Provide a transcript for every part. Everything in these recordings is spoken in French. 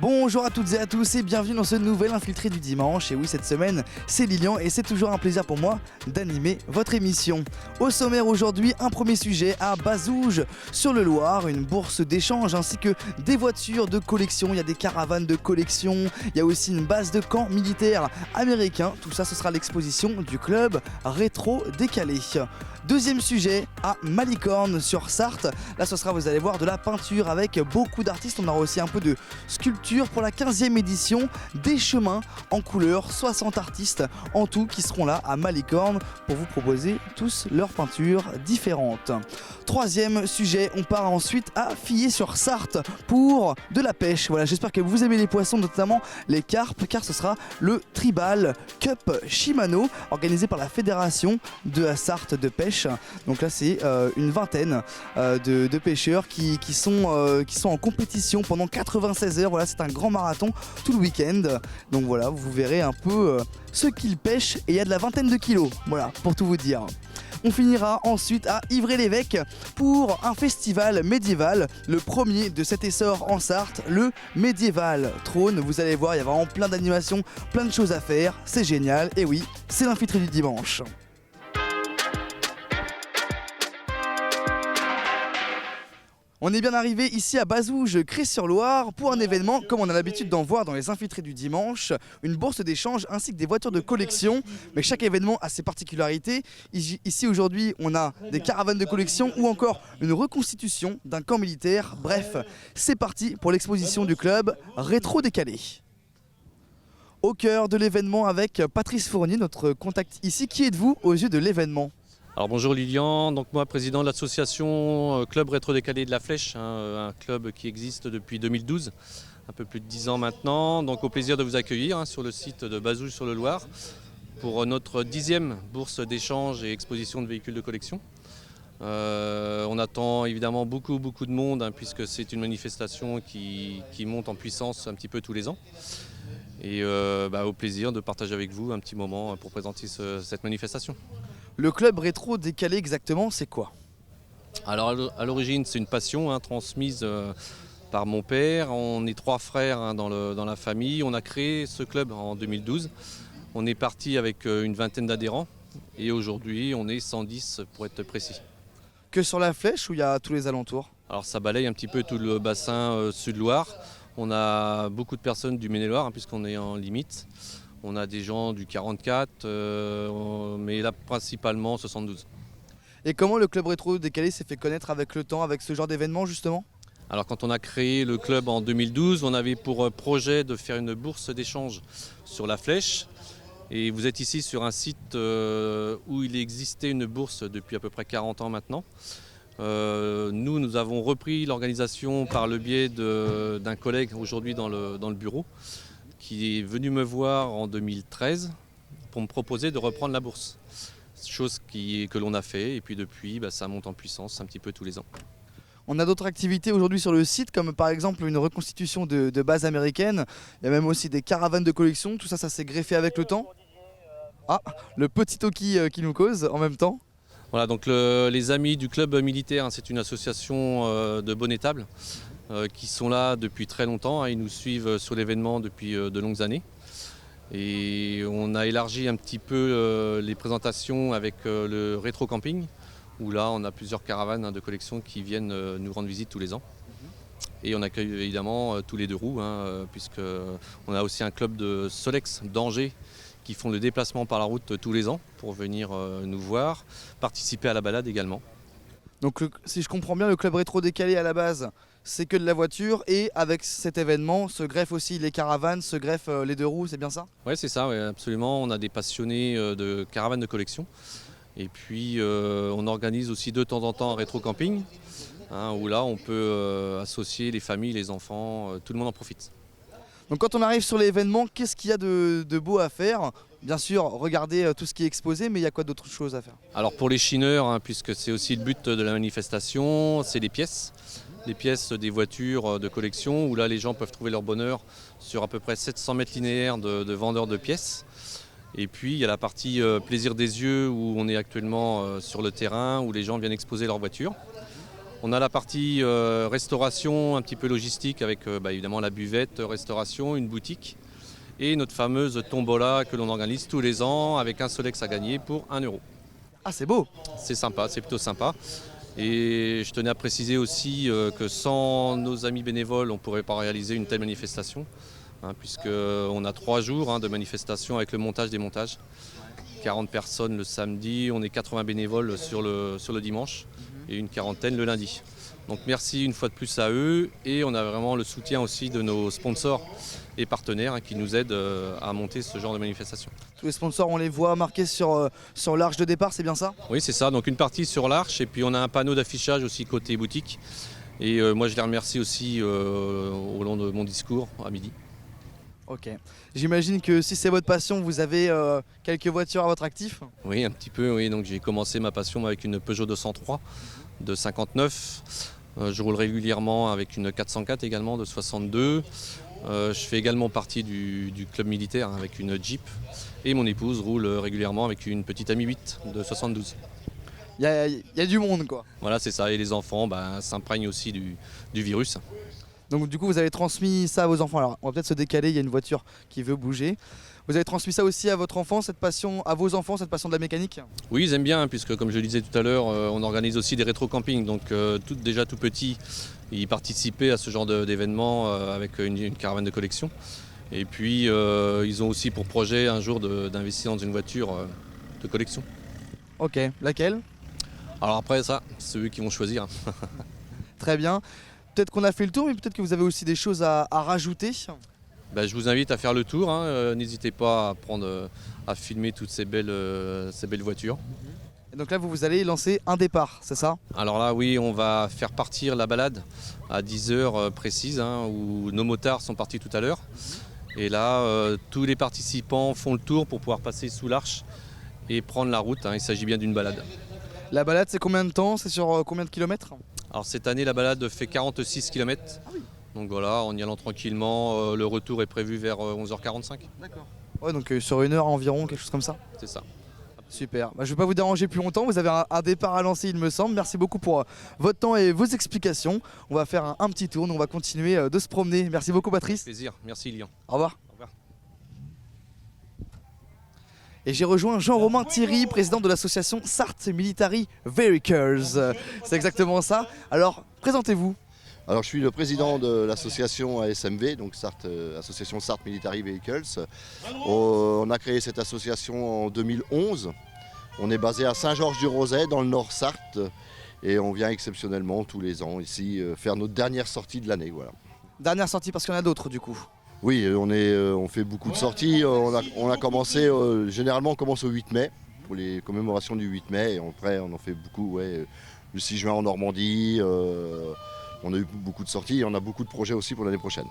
Bonjour à toutes et à tous et bienvenue dans ce nouvel Infiltré du dimanche. Et oui, cette semaine, c'est Lilian et c'est toujours un plaisir pour moi d'animer votre émission. Au sommaire aujourd'hui, un premier sujet à Bazouges sur le Loir, une bourse d'échange ainsi que des voitures de collection. Il y a des caravanes de collection, il y a aussi une base de camp militaire américain. Tout ça, ce sera l'exposition du club Rétro Décalé. Deuxième sujet à Malicorne sur Sarthe. Là, ce sera, vous allez voir, de la peinture avec beaucoup d'artistes. On aura aussi un peu de sculpture pour la 15e édition des chemins en couleur. 60 artistes en tout qui seront là à Malicorne pour vous proposer tous leurs peintures différentes. Troisième sujet, on part ensuite à Fillet-sur-Sarthe pour de la pêche. Voilà, j'espère que vous aimez les poissons, notamment les carpes, car ce sera le Tribal Cup Shimano organisé par la Fédération de la Sarthe de pêche. Donc là, c'est une vingtaine de pêcheurs qui sont en compétition pendant 96 heures. Voilà, c'est un grand marathon tout le week-end. Donc voilà, vous verrez un peu ce qu'ils pêchent et il y a de la vingtaine de kilos. Voilà, pour tout vous dire. On finira ensuite à Ivry-l'Évêque pour un festival médiéval, le premier de cet essor en Sarthe, le Médiéval Trône. Vous allez voir, il y a vraiment plein d'animations, plein de choses à faire, c'est génial. Et oui, c'est l'infiltré du dimanche. On est bien arrivé ici à Bazouges, Crest-sur-Loire, pour un événement comme on a l'habitude d'en voir dans les infiltrés du dimanche, une bourse d'échange ainsi que des voitures de collection. Mais chaque événement a ses particularités. Ici aujourd'hui, on a des caravanes de collection ou encore une reconstitution d'un camp militaire. Bref, c'est parti pour l'exposition du club Rétro Décalé. Au cœur de l'événement avec Patrice Fournier, notre contact ici. Qui êtes-vous aux yeux de l'événement ? Alors bonjour Lilian, donc moi président de l'association Club Rétro Décalé de la Flèche, un club qui existe depuis 2012, un peu plus de 10 ans maintenant. Donc au plaisir de vous accueillir sur le site de Bazouges sur le Loir pour notre 10e bourse d'échange et exposition de véhicules de collection. On attend évidemment beaucoup de monde puisque c'est une manifestation qui monte en puissance un petit peu tous les ans. Et au plaisir de partager avec vous un petit moment pour présenter cette manifestation. Le club Rétro Décalé exactement, c'est quoi ? Alors à l'origine, c'est une passion transmise par mon père. On est 3 frères dans la famille. On a créé ce club en 2012. On est parti avec une vingtaine d'adhérents et aujourd'hui on est 110 pour être précis. Que sur la Flèche ou il y a tous les alentours ? Alors ça balaye un petit peu tout le bassin Sud-Loire. On a beaucoup de personnes du Maine-et-Loire puisqu'on est en limite. On a des gens du 44, mais là principalement 72. Et comment le club Rétro Décalé s'est fait connaître avec le temps, avec ce genre d'événement justement ? Alors quand on a créé le club en 2012, on avait pour projet de faire une bourse d'échange sur la Flèche. Et vous êtes ici sur un site où il existait une bourse depuis à peu près 40 ans maintenant. Nous avons repris l'organisation par le biais d'un collègue aujourd'hui dans le bureau, qui est venu me voir en 2013 pour me proposer de reprendre la bourse. Chose que l'on a fait et puis depuis ça monte en puissance un petit peu tous les ans. On a d'autres activités aujourd'hui sur le site comme par exemple une reconstitution de base américaine. Il y a même aussi des caravanes de collection, tout ça s'est greffé avec le temps. Ah, le petit Toki qui nous cause en même temps. Voilà, donc les amis du club militaire, c'est une association de Bonnetable qui sont là depuis très longtemps. Ils nous suivent sur l'événement depuis de longues années. Et on a élargi un petit peu les présentations avec le rétro camping, où là on a plusieurs caravanes de collection qui viennent nous rendre visite tous les ans. Et on accueille évidemment tous les 2 roues, puisqu'on a aussi un club de Solex d'Angers qui font le déplacement par la route tous les ans pour venir nous voir, participer à la balade également. Donc si je comprends bien, le club Rétro Décalé à la base, c'est que de la voiture et avec cet événement se greffent aussi les caravanes, se greffent les 2 roues, c'est bien ça ? Oui, c'est ça, ouais, absolument. On a des passionnés de caravanes de collection. Et puis on organise aussi de temps en temps un rétro camping, où là on peut associer les familles, les enfants, tout le monde en profite. Donc quand on arrive sur l'événement, qu'est-ce qu'il y a de beau à faire ? Bien sûr, regardez tout ce qui est exposé, mais il y a quoi d'autres choses à faire ? Alors pour les chineurs, puisque c'est aussi le but de la manifestation, c'est les pièces des voitures de collection, où là les gens peuvent trouver leur bonheur sur à peu près 700 mètres linéaires de vendeurs de pièces. Et puis il y a la partie plaisir des yeux, où on est actuellement sur le terrain, où les gens viennent exposer leurs voitures. On a la partie restauration, un petit peu logistique avec évidemment la buvette, restauration, une boutique et notre fameuse tombola que l'on organise tous les ans avec un Solex à gagner pour 1 €. Ah, c'est beau. C'est sympa, c'est plutôt sympa. Et je tenais à préciser aussi que sans nos amis bénévoles, on ne pourrait pas réaliser une telle manifestation, puisqu'on a 3 jours de manifestation avec le montage des montages. 40 personnes le samedi, on est 80 bénévoles sur le dimanche et une quarantaine le lundi. Donc merci une fois de plus à eux et on a vraiment le soutien aussi de nos sponsors et partenaires qui nous aident à monter ce genre de manifestation. Tous les sponsors, on les voit marqués sur l'arche de départ, c'est bien ça? Oui, c'est ça, donc une partie sur l'arche et puis on a un panneau d'affichage aussi côté boutique. Et moi je les remercie aussi au long de mon discours à midi. Ok. J'imagine que si c'est votre passion, vous avez quelques voitures à votre actif? Oui, un petit peu, oui. Donc j'ai commencé ma passion avec une Peugeot 203 de 59. Je roule régulièrement avec une 404 également de 62. Je fais également partie du club militaire avec une Jeep. Et mon épouse roule régulièrement avec une petite Ami 8 de 72. Il y a du monde, quoi. Voilà, c'est ça. Et les enfants s'imprègnent aussi du virus. Donc du coup, vous avez transmis ça à vos enfants. Alors, on va peut-être se décaler, il y a une voiture qui veut bouger. Vous avez transmis ça aussi à votre enfant, cette passion, à vos enfants, cette passion de la mécanique? Oui, ils aiment bien, puisque comme je le disais tout à l'heure, on organise aussi des rétro-campings. Donc déjà tout petit, ils participaient à ce genre d'événement avec une caravane de collection. Et puis, ils ont aussi pour projet un jour d'investir dans une voiture de collection. Ok, laquelle? Alors après ça, c'est eux qui vont choisir. Très bien. Peut-être qu'on a fait le tour, mais peut-être que vous avez aussi des choses à rajouter. Je vous invite à faire le tour. N'hésitez pas à filmer toutes ces belles voitures. Et donc là, vous allez lancer un départ, c'est ça? Alors là, oui, on va faire partir la balade à 10 h précises, où nos motards sont partis tout à l'heure. Et là, tous les participants font le tour pour pouvoir passer sous l'arche et prendre la route. Il s'agit bien d'une balade. La balade, c'est combien de temps? C'est sur combien de kilomètres? Alors cette année, la balade fait 46 km. Ah oui. Donc voilà, en y allant tranquillement, le retour est prévu vers 11h45. D'accord. Ouais, donc sur 1 heure environ, quelque chose comme ça. C'est ça. Super. Je ne vais pas vous déranger plus longtemps. Vous avez un départ à lancer, il me semble. Merci beaucoup pour votre temps et vos explications. On va faire un petit tour. On va continuer de se promener. Merci beaucoup, Patrice. Plaisir. Merci, Lilian. Au revoir. Au revoir. Et j'ai rejoint Jean-Romain Thierry, président de l'association Sarthe Military Vehicles. C'est exactement ça. Alors, présentez-vous. Alors, je suis le président de l'association ASMV, donc Association Sarthe Military Vehicles. On a créé cette association en 2011. On est basé à Saint-Georges-du-Roset, dans le Nord Sarthe. Et on vient exceptionnellement tous les ans ici faire notre dernière sortie de l'année. Voilà. Dernière sortie parce qu'il y en a d'autres du coup. Oui, on fait beaucoup de sorties. On a commencé, généralement on commence au 8 mai, pour les commémorations du 8 mai. Et après on en fait beaucoup, le 6 juin en Normandie. On a eu beaucoup de sorties et on a beaucoup de projets aussi pour l'année prochaine.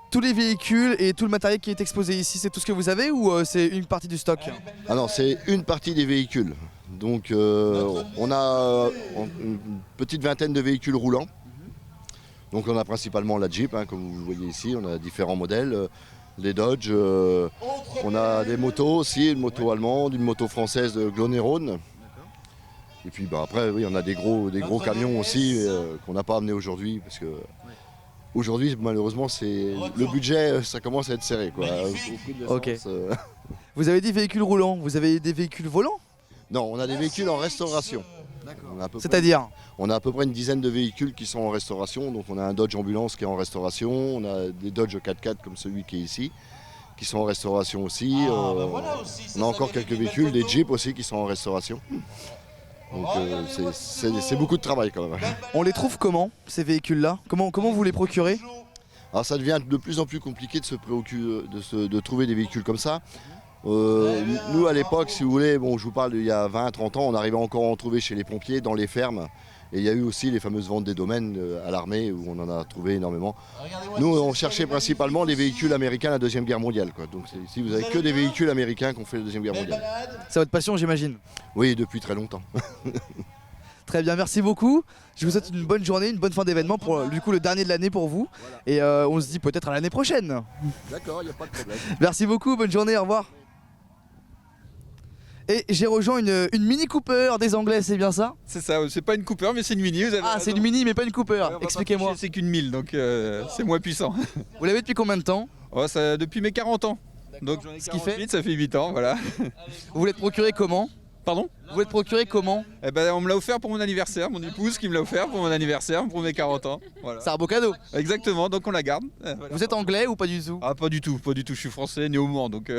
Tous les véhicules et tout le matériel qui est exposé ici, c'est tout ce que vous avez ou c'est une partie du stock? Ah non, c'est une partie des véhicules. Donc on a une petite vingtaine de véhicules roulants. Donc on a principalement la Jeep, comme vous le voyez ici, on a différents modèles, les Dodge, on a des motos aussi, une moto allemande, une moto française de Glonerone. Et puis après, oui, on a des gros camions aussi qu'on n'a pas amenés aujourd'hui parce que aujourd'hui, malheureusement, le budget, ça commence à être serré, quoi. Ok. Vous avez des véhicules roulants, vous avez des véhicules volants? Non, on a des véhicules en restauration. C'est-à-dire? On a à peu près une dizaine de véhicules qui sont en restauration. Donc on a un Dodge Ambulance qui est en restauration, on a des Dodge 4x4 comme celui qui est ici, qui sont en restauration aussi. On a encore quelques véhicules, des Jeeps aussi qui sont en restauration. Donc c'est beaucoup de travail quand même. On les trouve comment, ces véhicules-là? Comment vous les procurez? Alors ça devient de plus en plus compliqué de se préoccuper, de trouver des véhicules comme ça. Nous à l'époque, si vous voulez, je vous parle d'il y a 20-30 ans, on arrivait encore à en trouver chez les pompiers, dans les fermes. Et il y a eu aussi les fameuses ventes des domaines à l'armée où on en a trouvé énormément. Nous, on cherchait principalement des véhicules américains à la Deuxième Guerre mondiale. Donc ici, vous n'avez que des véhicules américains qui ont fait la Deuxième Guerre mondiale. C'est votre passion, j'imagine? Oui, depuis très longtemps. Très bien, merci beaucoup. Je vous souhaite une bonne journée, une bonne fin d'événement pour du coup le dernier de l'année pour vous. Et on se dit peut-être à l'année prochaine. D'accord, il n'y a pas de problème. Merci beaucoup, bonne journée, au revoir. Et j'ai rejoint une Mini Cooper des Anglais, c'est bien ça? C'est ça, c'est pas une Cooper mais c'est une Mini, vous avez Ah, raison. c'est une Mini mais pas une Cooper, Ouais, on va pas expliquez-moi. tricher, c'est qu'une 1000 donc c'est moins puissant. Vous l'avez depuis combien de temps? Oh, ça, depuis mes 40 ans. Donc j'en ai Ce qui fait 48, ça fait 8 ans, voilà. Vous voulez te procurer comment? Pardon? Vous voulez te procurer comment? Eh ben, on me l'a offert pour mon anniversaire, mon épouse qui me l'a offert pour mon anniversaire, pour mes 40 ans. Voilà. C'est un beau cadeau. Exactement, donc on la garde. Voilà. Vous êtes anglais ou pas du tout? Ah pas du tout, je suis français, né au Mans donc...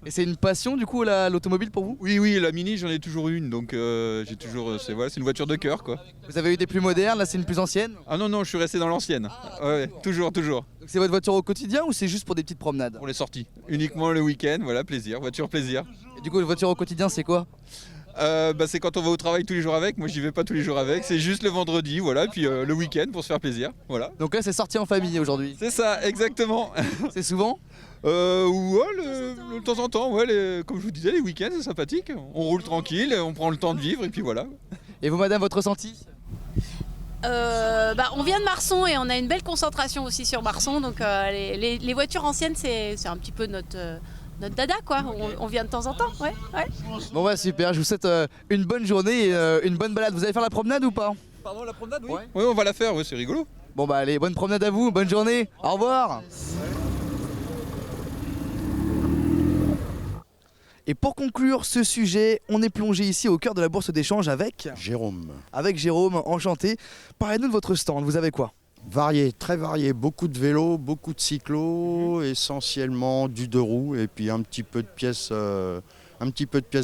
Et c'est une passion du coup l'automobile pour vous? Oui, la Mini j'en ai toujours une, donc j'ai toujours... c'est voilà, c'est une voiture de cœur quoi. Vous avez eu des plus modernes, là c'est une plus ancienne? Ah non, je suis resté dans l'ancienne. Ouais, toujours. Donc c'est votre voiture au quotidien ou c'est juste pour des petites promenades? Pour les sorties. Uniquement le week-end, voilà, plaisir, voiture plaisir. Et du coup votre voiture au quotidien c'est quoi? C'est quand on va au travail tous les jours avec, moi j'y vais pas tous les jours avec, c'est juste le vendredi, voilà, puis le week-end pour se faire plaisir, voilà. Donc là c'est sorti en famille aujourd'hui. C'est ça, exactement. C'est souvent? Ouais, de temps en temps, ouais, comme je vous disais, les week-ends c'est sympathique, on roule tranquille, on prend le temps de vivre et puis voilà. Et vous madame, votre ressenti? On vient de Marson et on a une belle concentration aussi sur Marson, donc les voitures anciennes c'est un petit peu notre dada quoi, on vient de temps en temps, ouais. Bon ouais super, je vous souhaite une bonne journée et une bonne balade. Vous allez faire la promenade ou pas? Pardon, la promenade, oui. Ouais. Oui, on va la faire, ouais, c'est rigolo. Bon bah allez, bonne promenade à vous, bonne journée, au revoir. Et pour conclure ce sujet, on est plongé ici au cœur de la bourse d'échange avec Jérôme. Jérôme, enchanté. Parlez-nous de votre stand, vous avez quoi? Varié, très varié. Beaucoup de vélos, beaucoup de cyclos, essentiellement du deux roues et puis un petit peu de pièces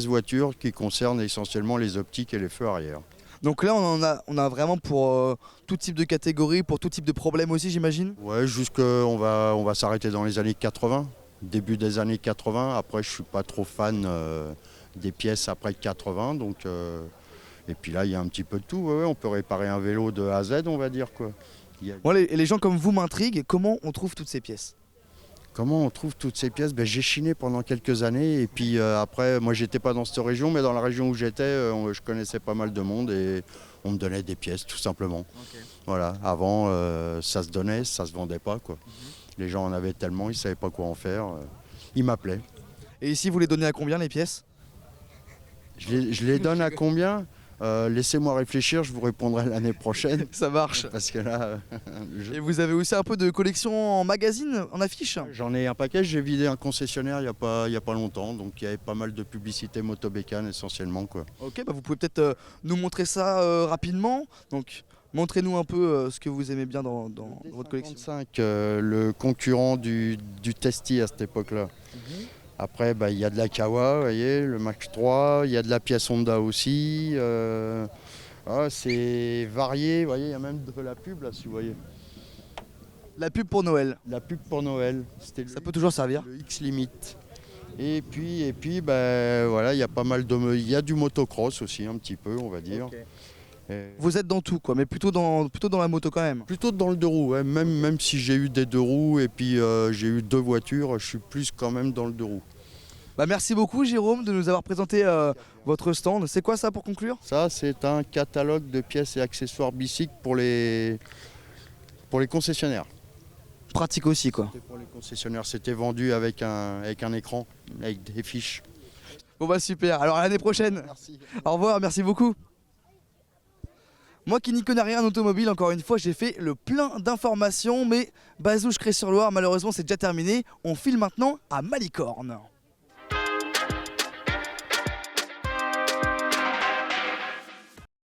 voiture qui concernent essentiellement les optiques et les feux arrière. Donc là on a vraiment pour tout type de catégorie, pour tout type de problème aussi j'imagine? Ouais, on va s'arrêter dans les années 80, début des années 80. Après, je suis pas trop fan des pièces après 80, donc et puis là il y a un petit peu de tout. Ouais, on peut réparer un vélo de A à Z, on va dire quoi. Bon, les gens comme vous m'intriguent, comment on trouve toutes ces pièces? Comment on trouve toutes ces pièces? J'ai chiné pendant quelques années et puis après, moi j'étais pas dans cette région, mais dans la région où j'étais, je connaissais pas mal de monde et on me donnait des pièces tout simplement. Okay. Voilà, avant ça se donnait, ça se vendait pas quoi. Les gens en avaient tellement, ils savaient pas quoi en faire. Ils m'appelaient. Et ici vous les donnez à combien les pièces? Je les donne à combien? Laissez-moi réfléchir, je vous répondrai l'année prochaine. Ça marche. Parce que là, Et vous avez aussi un peu de collection en magazine, en affiche? J'en ai un paquet, j'ai vidé un concessionnaire il y a pas longtemps, donc il y avait pas mal de publicité motobécane essentiellement quoi. Ok, bah vous pouvez peut-être nous montrer ça rapidement. Donc montrez-nous un peu ce que vous aimez bien dans votre collection. 55, le concurrent du Testi à cette époque-là. Après, il y a de la Kawa, vous voyez, le Max 3, il y a de la pièce Honda aussi. C'est varié, vous voyez, il y a même de la pub là, si vous voyez. La pub pour Noël. La pub pour Noël. Ça peut toujours servir. Le X-Limit. Et puis voilà, il y a pas mal de... Il y a du motocross aussi, un petit peu, on va dire. Okay. Vous êtes dans tout, quoi, mais plutôt dans la moto quand même. Plutôt dans le deux roues, ouais. Même si j'ai eu des deux roues et puis j'ai eu deux voitures, je suis plus quand même dans le deux roues. Bah, merci beaucoup Jérôme de nous avoir présenté votre stand. C'est quoi ça pour conclure? Ça c'est un catalogue de pièces et accessoires bicycles pour les concessionnaires. Pratique aussi quoi. Pour les concessionnaires, c'était vendu avec un écran, avec des fiches. Bon bah super, alors à l'année prochaine. Merci. Au revoir, merci beaucoup. Moi qui n'y connais rien en automobile, encore une fois, j'ai fait le plein d'informations, mais Bazouge Cré-sur-Loire, malheureusement, c'est déjà terminé. On file maintenant à Malicorne.